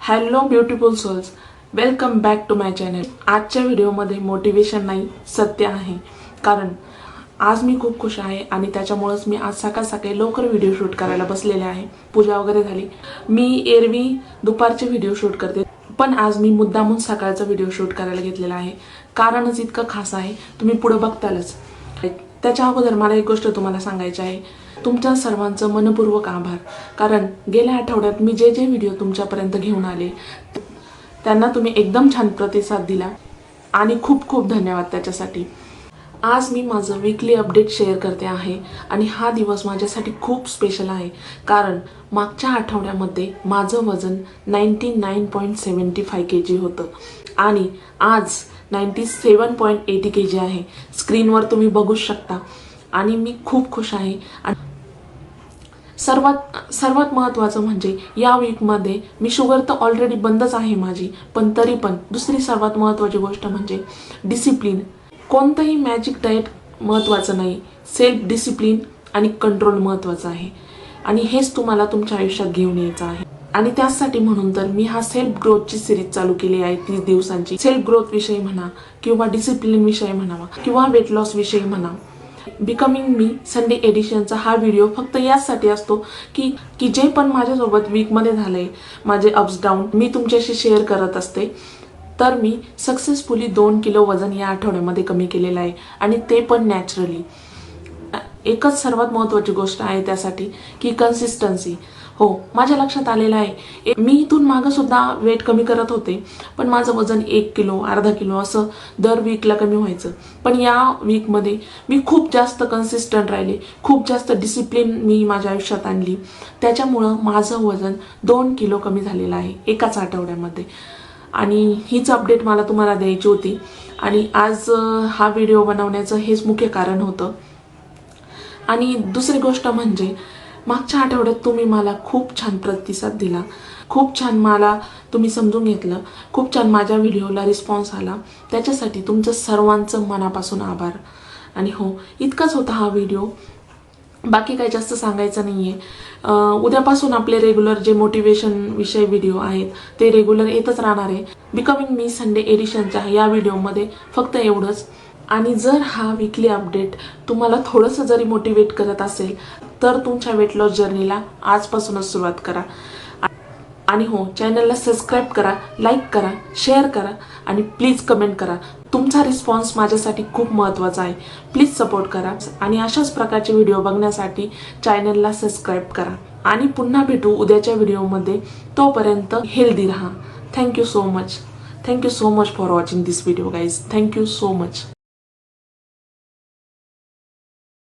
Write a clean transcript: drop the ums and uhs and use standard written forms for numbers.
Hello beautiful souls, welcome back to my channel. आजच्या व्हिडिओमध्ये motivation नाही, सत्य आहे. कारण आज मी खूप खुश आहे आणि त्याच्यामुळेच मी आज सकाळ सकाळी लवकर व्हिडिओ शूट करायला बसलेले आहे. पूजा वगैरे झाली. मी एरवी दुपारचे व्हिडिओ शूट करते, पण आज मी मुद्दामून सकाळचा व्हिडिओ शूट करायला घेतलेला आहे. कारणच इतकं खास आहे, तुम्ही पुढे बघतालच. त्याच्या अगोदर मला एक गोष्ट तुम्हाला सांगायची आहे. तुमच्या सर्वांचं मनपूर्वक आभार. कारण गेल्या आठवड्यात मी जे व्हिडिओ तुमच्यापर्यंत घेऊन आले त्यांना तुम्ही एकदम छान प्रतिसाद दिला आणि खूप खूप धन्यवाद त्याच्यासाठी. आज मी माझं वीकली अपडेट शेअर करते आहे आणि हा दिवस माझ्यासाठी खूप स्पेशल आहे. कारण मागच्या आठवड्यामध्ये माझं वजन 99.75 kg होतं आणि आज 97.80 kg आहे. स्क्रीनवर तुम्ही बघू शकता आणि मी खूप खुश आहे. आणि सर्वात महत्त्वाचं म्हणजे या वीकमध्ये मी शुगर तर ऑलरेडी बंदच आहे माझी, पण तरी पण दुसरी सर्वात महत्त्वाची गोष्ट म्हणजे डिसिप्लिन. कोणतंही मॅजिक डाएट महत्त्वाचं नाही, सेल्फ डिसिप्लिन आणि कंट्रोल महत्त्वाचं आहे. आणि हेच तुम्हाला तुमच्या आयुष्यात घेऊन यायचं आहे. आणि त्यासाठी म्हणून तर मी हा सेल्फ ग्रोथची सिरीज चालू केली आहे. 30 दिवसांची सेल्फ ग्रोथ विषयी म्हणा किंवा डिसिप्लिन विषयी म्हणावा किंवा वेट लॉस विषयी म्हणा. बिकमिंग मी संडे एडिशनचा हा व्हिडिओ फक्त यासाठी असतो की जे पण माझ्यासोबत वीकमध्ये झालंय, माझे अप्स डाऊन मी तुमच्याशी शेअर करत असते. तर मी सक्सेसफुली 2 किलो वजन या आठवड्यामध्ये कमी केलेलं आहे आणि ते पण नॅचरली. एकच सर्वात महत्त्वाची गोष्ट आहे त्यासाठी की कन्सिस्टन्सी. हो, माझ्या लक्षात आलेलं आहे मी इथून मागं सुद्धा वेट कमी करत होते, पण माझं वजन 1 किलो अर्धा किलो असं दर वीकला कमी व्हायचं. पण या वीकमध्ये मी खूप जास्त कन्सिस्टंट राहिले, खूप जास्त डिसिप्लिन मी माझ्या आयुष्यात आणली. त्याच्यामुळं माझं वजन 2 किलो कमी झालेलं आहे एकाच आठवड्यामध्ये. आणि हीच अपडेट मला तुम्हाला द्यायची होती आणि आज हा व्हिडिओ बनवण्याचं हेच मुख्य कारण होतं. आणि दुसरी गोष्ट म्हणजे मागच्या आठवड्यात तुम्ही मला खूप छान प्रतिसाद दिला, खूप छान मला तुम्ही समजून घेतलं, खूप छान माझ्या व्हिडिओला रिस्पॉन्स आला. त्याच्यासाठी तुमचं सर्वांचं मनापासून आभार. आणि हो, इतकाच होता हा व्हिडिओ, बाकी काही जास्त सांगायचं नाही आहे. उद्यापासून आपले रेग्युलर जे मोटिवेशन विषय व्हिडिओ आहेत ते रेग्युलर येतच राहणार आहे. बिकमिंग मी संडे एडिशनच्या या व्हिडिओमध्ये फक्त एवढंच. आणि जर हा वीकली अपडेट तुम्हाला थोडंसं जरी मोटिवेट करत असेल तर तुमच्या वेट लॉस जर्नीला आजपासूनच सुरुवात करा. आणि हो, चॅनलला सबस्क्राईब करा, लाईक करा, शेअर करा आणि प्लीज कमेंट करा. तुमचा रिस्पॉन्स माझ्यासाठी खूप महत्त्वाचा आहे. प्लीज सपोर्ट करा आणि अशाच प्रकारचे व्हिडिओ बघण्यासाठी चॅनलला सबस्क्राईब करा. आणि पुन्हा भेटू उद्याच्या व्हिडिओमध्ये. तोपर्यंत हेल्दी राहा. Thank you so much. Thank you so much for watching this video guys. Thank you so much.